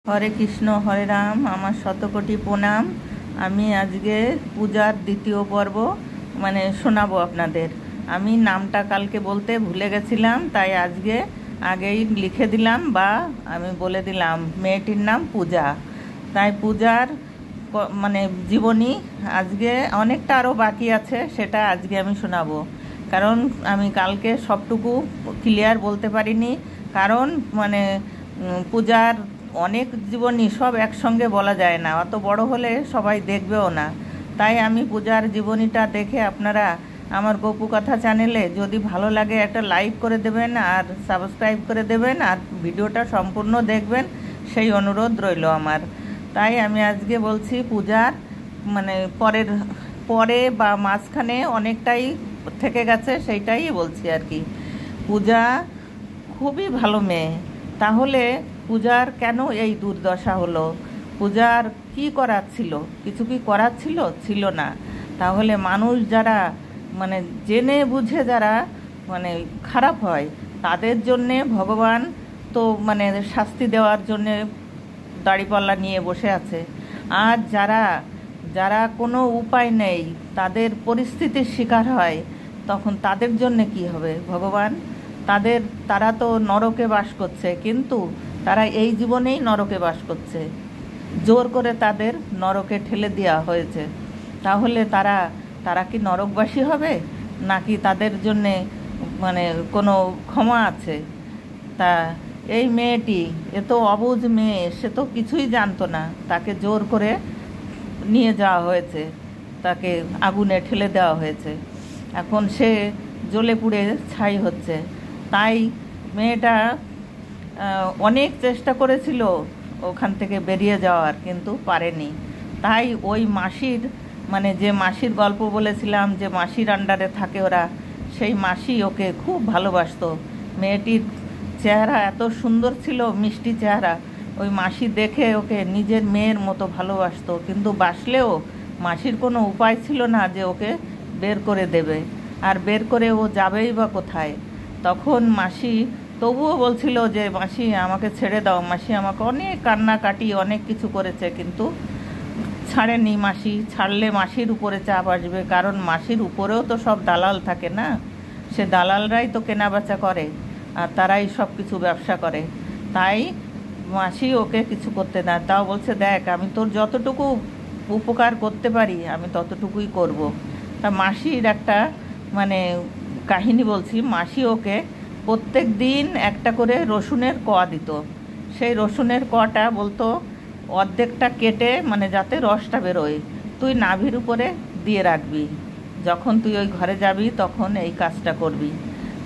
হরে কৃষ্ণ হরে রাম, আমার শতকোটি প্রণাম। আমি আজকে পূজার দ্বিতীয় পর্ব শোনাবো আপনাদের। আমি নামটা কালকে বলতে ভুলে গেছিলাম, তাই আজকে আগেই লিখে দিলাম বা আমি বলে দিলাম মেয়েটির নাম পূজা। তাই পূজার জীবনী আজকে অনেকটা আরও বাকি আছে, সেটা আজকে আমি শোনাবো। কারণ আমি কালকে সবটুকু ক্লিয়ার বলতে পারিনি, কারণ পূজার অনেক জীবনী সব একসঙ্গে বলা যায় না, অত বড় হলে সবাই দেখবেও না। তাই আমি পূজার জীবনীটা দেখে আপনারা আমার গপু কথা চ্যানেলে যদি ভালো লাগে একটা লাইক করে দেবেন আর সাবস্ক্রাইব করে দেবেন আর ভিডিওটা সম্পূর্ণ দেখবেন, সেই অনুরোধ রইল আমার। তাই আমি আজকে বলছি পূজার পরে বা মাঝখানে অনেকটাই থেকে গেছে, সেইটাই বলছি আর কি। পূজা খুবই ভালো মেয়ে, তাহলে পূজার কেন এই দুর্দশা হলো? পূজার কি করার ছিল? কিছু কি করার ছিল? ছিল না। তাহলে মানুষ যারা জেনে বুঝে যারা খারাপ হয়, তাদের জন্যে ভগবান তো শাস্তি দেওয়ার জন্যে দাড়িপাল্লা নিয়ে বসে আছে। আর যারা যারা কোনো উপায় নেই, তাদের পরিস্থিতির শিকার হয়, তখন তাদের জন্যে কি হবে? ভগবান তারা তো নরকে বাস করছে, কিন্তু তারা এই জীবনেই নরকে বাস করছে, জোর করে তাদের নরকে ঠেলে দেওয়া হয়েছে। তাহলে তারা কি নরকবাসী হবে, নাকি তাদের জন্যে কোনো ক্ষমা আছে? তা এই মেয়েটি এ তো অবুঝ মেয়ে, সে তো কিছুই জানতো না, তাকে জোর করে নিয়ে যাওয়া হয়েছে, তাকে আগুনে ঠেলে দেওয়া হয়েছে, এখন সে জ্বলে পুড়ে ছাই হচ্ছে। তাই মেয়েটা অনেক চেষ্টা করেছিল ওখান থেকে বেরিয়ে যাওয়ার, কিন্তু পারেনি। তাই ওই মাসির যে মাসির গল্প বলেছিলাম, যে মাসির আন্ডারে থাকে ওরা, সেই মাসি ওকে খুব ভালোবাসতো। মেয়েটির চেহারা এত সুন্দর ছিল, মিষ্টি চেহারা, ওই মাসি দেখে ওকে নিজের মেয়ের মতো ভালোবাসতো। কিন্তু বাসলেও মাসির কোনো উপায় ছিল না যে ওকে বের করে দেবে, আর বের করে ও যাবেই বা কোথায়? তখন মাসি তবুও বলছিল যে মাসি আমাকে ছেড়ে দাও, মাসি আমাকে অনেক কান্নাকাটি অনেক কিছু করেছে, কিন্তু ছাড়েনি মাসি। ছাড়লে মাসির উপরে চাপ আসবে, কারণ মাসির উপরেও তো সব দালাল থাকে না, সে দালালরাই তো কেনাবেচা করে আর তারাই সব কিছু ব্যবসা করে। তাই মাসি ওকে কিছু করতে দেয়। তাও বলছে, দেখ আমি তোর যতটুকু উপকার করতে পারি আমি ততটুকুই করব। তা মাসির একটা কাহিনী বলছি। মাসি ওকে প্রত্যেক দিন একটা করে রসুনের কোয়া দিত। সেই রসুনের কোয়াটা বলতো অর্ধেকটা কেটে যাতে রসটা বেরোয়, তুই নাভির উপরে দিয়ে রাখবি, যখন তুই ওই ঘরে যাবি তখন এই কাজটা করবি।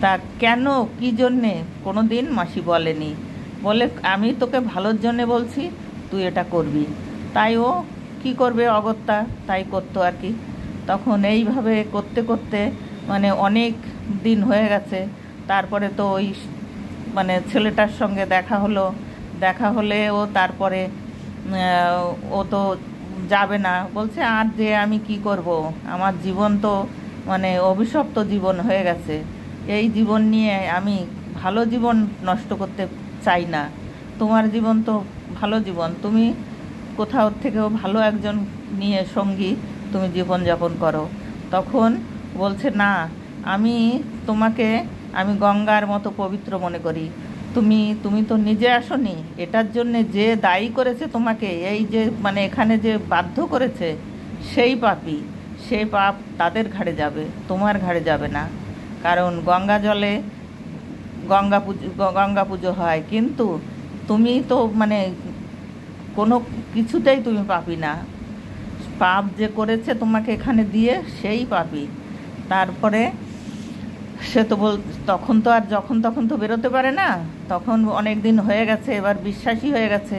তা কেন, কী জন্যে কোনো দিন মাসি বলেনি, বলে আমি তোকে ভালোর জন্যে বলছি, তুই এটা করবি। তাই ও কি করবে, অগত্যা তাই করতো আর কি। তখন এইভাবে করতে করতে অনেক দিন হয়ে গেছে। তারপরে তো ওই ছেলেটার সঙ্গে দেখা হলে ও তারপরে ও তো যাবে না, বলছে আর যে আমি কি করব, আমার জীবন তো অভিশপ্ত জীবন হয়ে গেছে, এই জীবন নিয়ে আমি ভালো জীবন নষ্ট করতে চাই না। তোমার জীবন তো ভালো জীবন, তুমি কোথাও থেকেও ভালো একজন নিয়ে সঙ্গী তুমি জীবনযাপন করো। তখন বলছে, না, আমি গঙ্গার মতো পবিত্র মনে করি। তুমি তো নিজে আসনি, এটার জন্যে যে দায়ী করেছে তোমাকে, এই যে এখানে যে বাধ্য করেছে, সেই পাপী, সেই পাপ তাদের ঘাড়ে যাবে, তোমার ঘাড়ে যাবে না। কারণ গঙ্গা জলে গঙ্গা পুজো হয়, কিন্তু তুমি তো কোনো কিছুতেই তুমি পাপী না। পাপ যে করেছে তোমাকে এখানে দিয়ে, সেই পাপী। তারপরে সে তো তখন তো আর যখন তখন তো বেরোতে পারে না, তখন অনেক দিন হয়ে গেছে, এবার বিশ্বাসী হয়ে গেছে।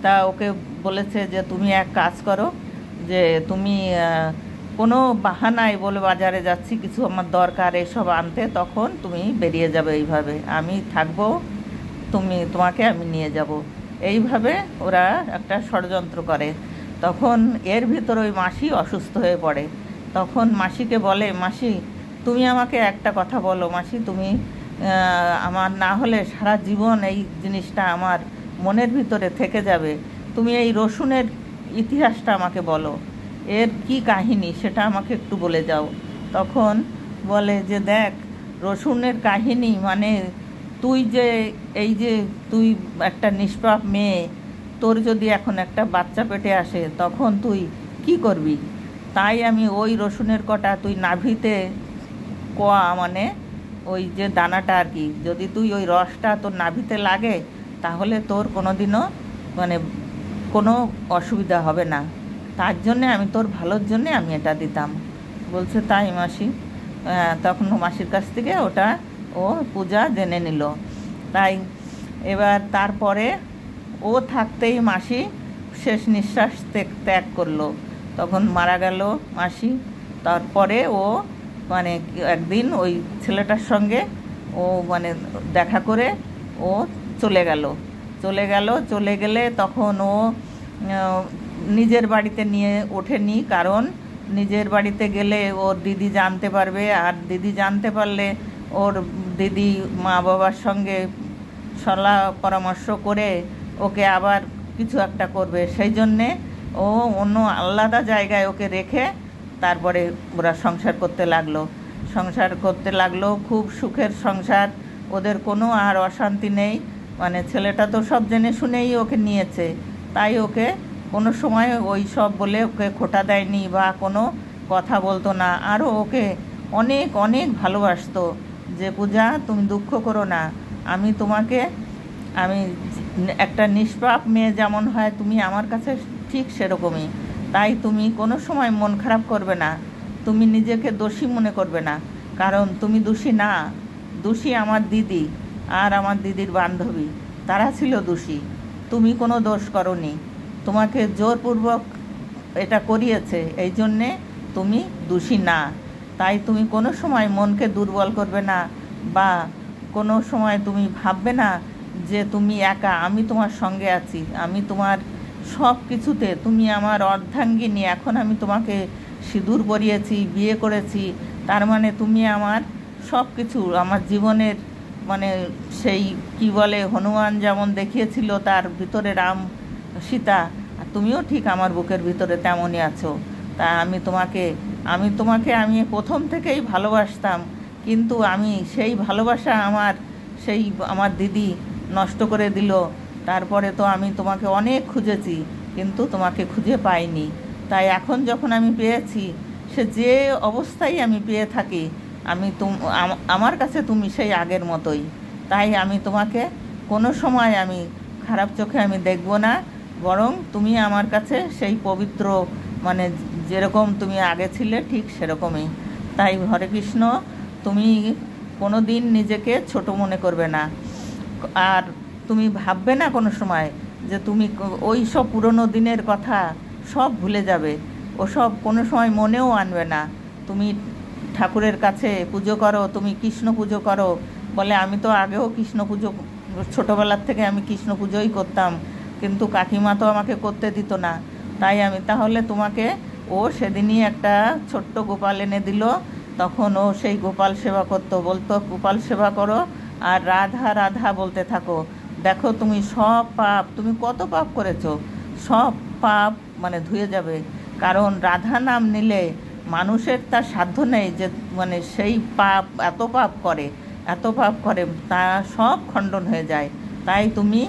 তা ওকে বলেছে যে তুমি এক কাজ করো, যে তুমি কোনো বাহানায় বলে বাজারে যাচ্ছি, কিছু আমার দরকার এসব আনতে, তখন তুমি বেরিয়ে যাবে, এইভাবে আমি থাকবো, তোমাকে আমি নিয়ে যাব। এইভাবে ওরা একটা ষড়যন্ত্র করে। তখন এর ভিতর ওই মাসি অসুস্থ হয়ে পড়ে। তখন মাসিকে বলে, মাসি তুমি আমাকে একটা কথা বলো, মাসি তুমি আমার না হলে সারা জীবন এই জিনিসটা আমার মনের ভিতরে থেকে যাবে। তুমি এই রসুনের ইতিহাসটা আমাকে বলো, এর কি কাহিনী সেটা আমাকে একটু বলে যাও। তখন বলে যে দেখ, রসুনের কাহিনী মানে তুই যে এই যে তুই একটা নিষ্পাপ মেয়ে, তোর যদি এখন একটা বাচ্চা পেটে আসে তখন তুই কি করবি? তাই আমি ওই রসুনের কটা তুই নাভিতে কোয়া, মানে ওই যে দানাটা আর কি, যদি তুই ওই রসটা তোর নাভিতে লাগে তাহলে তোর কোনো দিনও মানে কোনো অসুবিধা হবে না। তার জন্যে আমি তোর ভালোর জন্যে আমি এটা দিতাম। বলছে তাই মাসি? তখন মাসির কাছ থেকে ওটা ও পূজা জেনে নিল। তাই এবার তারপরে ও থাকতেই মাসি শেষ নিঃশ্বাস ত্যাগ করলো, তখন মারা গেল মাসি। তারপরে ও মানে একদিন ওই ছেলেটার সঙ্গে ও মানে দেখা করে ও চলে গেলে তখন ও নিজের বাড়িতে নিয়ে ওঠেনি, কারণ নিজের বাড়িতে গেলে ওর দিদি জানতে পারবে, আর দিদি জানতে পারলে ওর দিদি মা বাবার সঙ্গে সলা পরামর্শ করে ওকে আবার কিছু একটা করবে। সেই জন্যে ও অন্য আলাদা জায়গায় ওকে রেখে তারপরে ওরা সংসার করতে লাগলো। খুব সুখের সংসার, ওদের কোনো আর অশান্তি নেই। মানে ছেলেটা তো সব জেনে শুনেই ওকে নিয়েছে, তাই ওকে কোনো সময় ওই সব বলে ওকে খোঁটা দেয়নি বা কোনো কথা বলতো না। আরও ওকে অনেক অনেক ভালোবাসতো, যে পূজা তুমি দুঃখ করো না, আমি একটা নিষ্পাপ মেয়ে যেমন হয় তুমি আমার কাছে ঠিক সেরকমই। তাই তুমি কোনো সময় মন খারাপ করবে না, তুমি নিজেকে দোষী মনে করবে না, কারণ তুমি দোষী না। দোষী আমার দিদি আর আমার দিদির বান্ধবী, তারা ছিল দোষী, তুমি কোনো দোষ করনি। তোমাকে জোরপূর্বক এটা করিয়েছে, এই জন্যে তুমি দোষী না। তাই তুমি কোনো সময় মনকে দুর্বল করবে না, বা কোনো সময় তুমি ভাববে না যে তুমি একা, আমি তোমার সঙ্গে আছি, আমি তোমার সব কিছুতে, তুমি আমার অর্ধাঙ্গিনী। এখন আমি তোমাকে সিঁদুর পরিয়েছি, বিয়ে করেছি, তার মানে তুমি আমার সব কিছু, আমার জীবনের মানে সেই কি বলে হনুমান যেমন দেখিয়েছিল তার ভিতরে রাম সীতা, আর তুমিও ঠিক আমার বুকের ভিতরে তেমনই আছো। তা আমি প্রথম থেকেই ভালোবাসতাম, কিন্তু আমি সেই ভালোবাসা আমার দিদি নষ্ট করে দিল। তারপরে তো আমি তোমাকে অনেক খুঁজেছি, কিন্তু তোমাকে খুঁজে পাইনি। তাই এখন যখন আমি পেয়েছি, সে যে অবস্থায় আমি পেয়ে থাকি, আমার কাছে তুমি সেই আগের মতোই। তাই আমি তোমাকে কোনো সময় আমি খারাপ চোখে আমি দেখব না, বরং তুমি আমার কাছে সেই পবিত্র, মানে যেরকম তুমি আগে ছিলে ঠিক সেরকমই। তাই হরে কৃষ্ণ, তুমি কোনো দিন নিজেকে ছোট মনে করবে না, আর তুমি ভাববে না কোনো সময় যে তুমি ওই সব পুরনো দিনের কথা সব ভুলে যাবে, ওসব কোনো সময় মনেও আনবে না। তুমি ঠাকুরের কাছে পুজো করো, তুমি কৃষ্ণ পুজো করো। বলে আমি তো আগেও কৃষ্ণ পুজো, ছোটোবেলার থেকে আমি কৃষ্ণ পুজোই করতাম, কিন্তু কাকিমা তো আমাকে করতে দিত না। তাই তাহলে তোমাকে ও সেদিনই একটা ছোট্ট গোপাল এনে দিল, তখন ও সেই গোপাল সেবা করতো, বলতো গোপাল সেবা করো আর রাধা রাধা বলতে থাকো। দেখো তুমি তুমি কত পাপ করেছো, সব পাপ মানে ধুয়ে যাবে। কারণ রাধা নাম নিলে মানুষের তার সাধ্য নেই যে মানে সেই এত পাপ করে তা সব খণ্ডন হয়ে যায়। তাই তুমি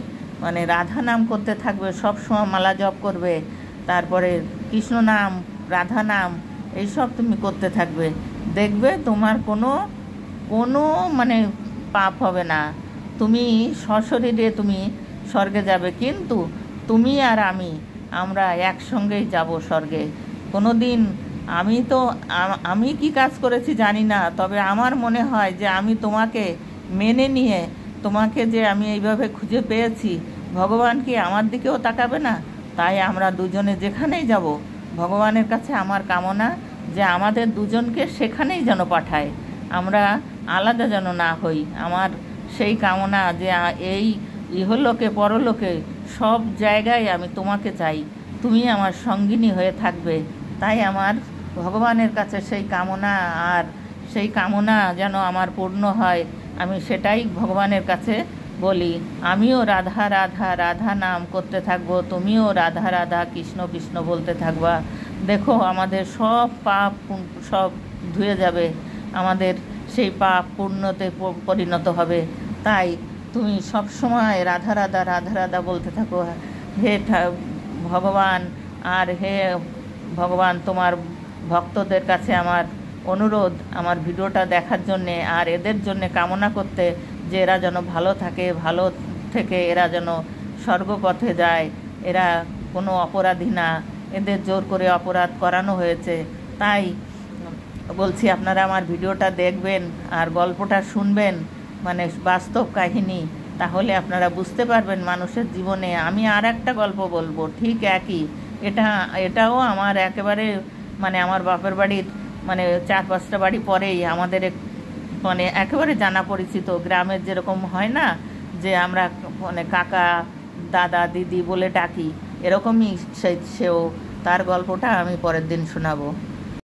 মানে রাধা নাম করতে থাকবে, সব সময় মালা জপ করবে, তারপরে কৃষ্ণ নাম, রাধা নাম, এইসব তুমি করতে থাকবে। দেখবে তোমার কোনো মানে পাপ হবে না, তুমি সশরীরে তুমি স্বর্গে যাবে। কিন্তু তুমি আর আমরা একসঙ্গেই যাব স্বর্গে। কোনো দিন আমি কি কাজ করেছি জানি না, তবে আমার মনে হয় যে আমি তোমাকে মেনে নিয়ে, তোমাকে যে আমি এইভাবে খুঁজে পেয়েছি, ভগবান কি আমার দিকেও তাকাবে না? তাই আমরা দুজনে যেখানেই যাব, ভগবানের কাছে আমার কামনা যে আমাদের দুজনকে সেখানেই যেন পাঠায়, আমরা আলাদা যেন না হই। আমার সেই কামনা যে এই ইহলোকে পরলোকে সব জায়গায় আমি তোমাকে চাই, তুমি আমার সঙ্গিনী হয়ে থাকবে। তাই আমার ভগবানের কাছে সেই কামনা, আর সেই কামনা যেন আমার পূর্ণ হয়, আমি সেটাই ভগবানের কাছে বলি, আমিও রাধা রাধা রাধা নাম করতে থাকবো, তুমিও রাধা রাধা কৃষ্ণ কৃষ্ণ বলতে থাকবা। দেখো আমাদের সব পাপ সব ধুয়ে যাবে, আমাদের সেই পাপ পুণ্যতে পরিণত হবে। তাই তুমি সব সময় রাধা রাধা রাধা রাধা বলতে থাকো। হে ভগবান, আর হে ভগবান, তোমার ভক্তদের কাছে আমার অনুরোধ, আমার ভিডিওটা দেখার জন্যে আর এদের জন্যে কামনা করতে, যে এরা যেন ভালো থাকে, ভালো থেকে এরা যেন স্বর্গপথে যায়। এরা কোনো অপরাধী না, এদের জোর করে অপরাধ করানো হয়েছে। তাই বলছি আপনারা আমার ভিডিওটা দেখবেন আর গল্পটা শুনবেন, মানে বাস্তব কাহিনী, তাহলে আপনারা বুঝতে পারবেন মানুষের জীবনে। আমি আর একটা গল্প বলবো ঠিক একই, এটাও আমার একেবারে মানে আমার বাপের বাড়ির মানে 4-5টা বাড়ি পরেই আমাদের মানে একেবারে জানা পরিচিত গ্রামের যেরকম হয় না যে আমরা মানে কাকা দাদা দিদি বলে ডাকি, এরকমই সেও। তার গল্পটা আমি পরের দিন শোনাবো।